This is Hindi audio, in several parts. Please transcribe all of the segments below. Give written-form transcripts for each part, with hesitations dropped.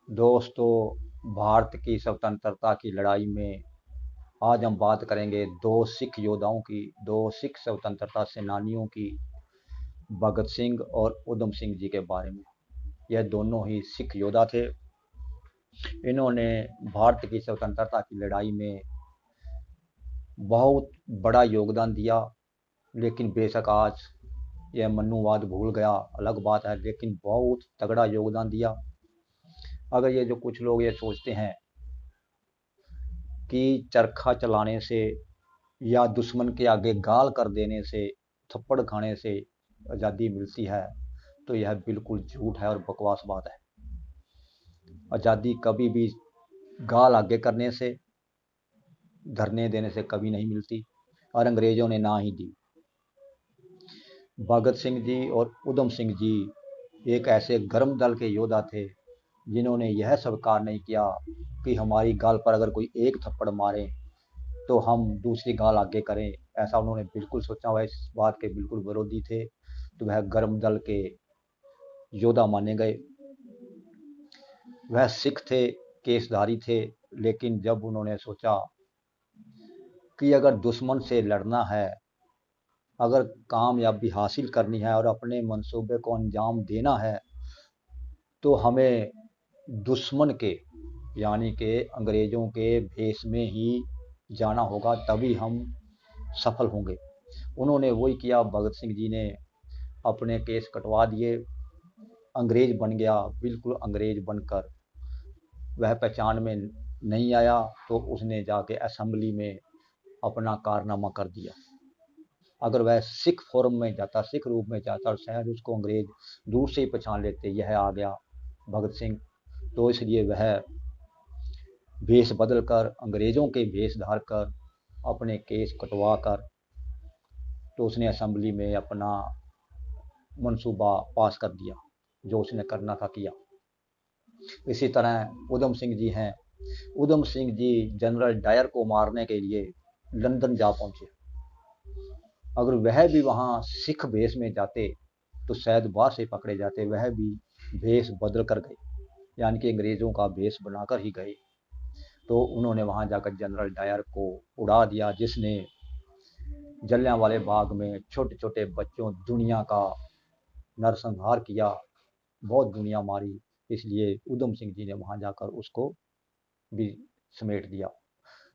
दोस्तों, भारत की स्वतंत्रता की लड़ाई में आज हम बात करेंगे दो सिख योद्धाओं की, दो सिख स्वतंत्रता सेनानियों की, भगत सिंह और उधम सिंह जी के बारे में। यह दोनों ही सिख योद्धा थे। इन्होंने भारत की स्वतंत्रता की लड़ाई में बहुत बड़ा योगदान दिया। लेकिन बेशक आज यह मनुवाद भूल गया, अलग बात है, लेकिन बहुत तगड़ा योगदान दिया। अगर ये जो कुछ लोग ये सोचते हैं कि चरखा चलाने से या दुश्मन के आगे गाल कर देने से, थप्पड़ खाने से आज़ादी मिलती है, तो यह बिल्कुल झूठ है और बकवास बात है। आज़ादी कभी भी गाल आगे करने से, धरने देने से कभी नहीं मिलती, और अंग्रेजों ने ना ही दी। भगत सिंह जी और उधम सिंह जी एक ऐसे गर्म दल के योद्धा थे जिन्होंने यह स्वीकार नहीं किया कि हमारी गाल पर अगर कोई एक थप्पड़ मारे तो हम दूसरी गाल आगे करें। ऐसा उन्होंने बिल्कुल सोचा। वह इस बात के बिल्कुल विरोधी थे, तो वह गर्म दल के योद्धा माने गए। वह सिख थे, केसधारी थे, लेकिन जब उन्होंने सोचा कि अगर दुश्मन से लड़ना है, अगर कामयाबी हासिल करनी है और अपने मंसूबे को अंजाम देना है, तो हमें दुश्मन के यानी कि अंग्रेजों के भेष में ही जाना होगा, तभी हम सफल होंगे। उन्होंने वही किया। भगत सिंह जी ने अपने केस कटवा दिए, अंग्रेज बन गया। बिल्कुल अंग्रेज बनकर वह पहचान में नहीं आया, तो उसने जाके असेंबली में अपना कारनामा कर दिया। अगर वह सिख फॉर्म में जाता, सिख रूप में जाता, और शायद उसको अंग्रेज दूर से ही पहचान लेते, यह आ गया भगत सिंह। तो इसलिए वह भेष बदल कर, अंग्रेजों के भेष धार कर, अपने केस कटवा कर, तो उसने असेंबली में अपना मंसूबा पास कर दिया, जो उसने करना था किया। इसी तरह उधम सिंह जी हैं। उधम सिंह जी जनरल डायर को मारने के लिए लंदन जा पहुंचे। अगर वह भी वहां सिख भेष में जाते तो शायद बाहर से पकड़े जाते। वह भी भेष बदल कर गए, यानी कि अंग्रेजों का भेष बनाकर ही गए। तो उन्होंने वहां जाकर जनरल डायर को उड़ा दिया, जिसने जलियांवाले बाग में छोटे छोटे बच्चों दुनिया का नरसंहार किया, बहुत दुनिया मारी। इसलिए उधम सिंह जी ने वहां जाकर उसको भी समेट दिया।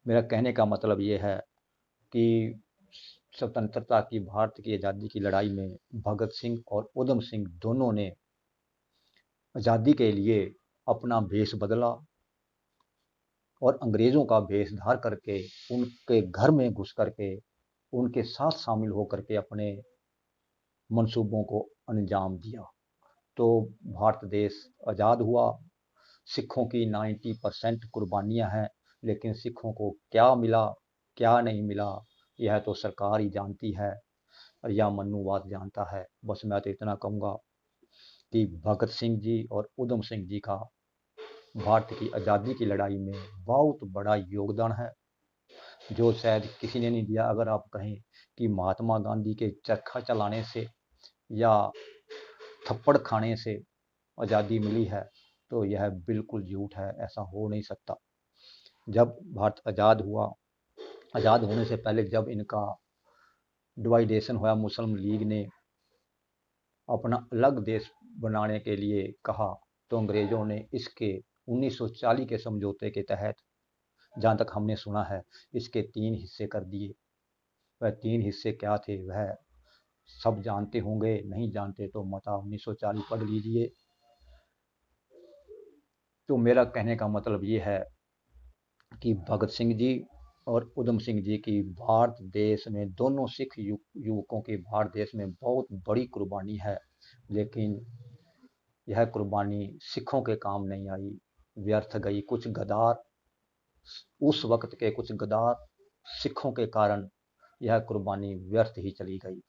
मेरा कहने का मतलब ये है कि स्वतंत्रता की, भारत की आज़ादी की लड़ाई में भगत सिंह और उधम सिंह दोनों ने आज़ादी के लिए अपना भेष बदला और अंग्रेज़ों का भेष धार करके, उनके घर में घुस करके, उनके साथ शामिल होकर के अपने मंसूबों को अंजाम दिया। तो भारत देश आज़ाद हुआ। सिखों की 90% कुर्बानियां हैं, लेकिन सिखों को क्या मिला, क्या नहीं मिला, यह तो सरकार ही जानती है और यह मनुवाद जानता है। बस मैं तो इतना कहूँगा कि भगत सिंह जी और उधम सिंह जी का भारत की आज़ादी की लड़ाई में बहुत बड़ा योगदान है, जो शायद किसी ने नहीं दिया। अगर आप कहें कि महात्मा गांधी के चरखा चलाने से या थप्पड़ खाने से आज़ादी मिली है, तो यह बिल्कुल झूठ है। ऐसा हो नहीं सकता। जब भारत आज़ाद हुआ, आज़ाद होने से पहले जब इनका डिवाइडेशन हुआ, मुस्लिम लीग ने अपना अलग देश बनाने के लिए कहा, तो अंग्रेज़ों ने इसके 1940 के समझौते के तहत, जहाँ तक हमने सुना है, इसके 3 हिस्से कर दिए। वह 3 हिस्से क्या थे वह सब जानते होंगे, नहीं जानते तो मता 1940 पढ़ लीजिए। तो मेरा कहने का मतलब ये है कि भगत सिंह जी और उधम सिंह जी की भारत देश में, दोनों सिख युवकों की भारत देश में बहुत बड़ी कुर्बानी है। लेकिन यह कुर्बानी सिखों के काम नहीं आई, व्यर्थ गई। कुछ गद्दार, उस वक्त के कुछ गद्दार सिखों के कारण यह कुर्बानी व्यर्थ ही चली गई।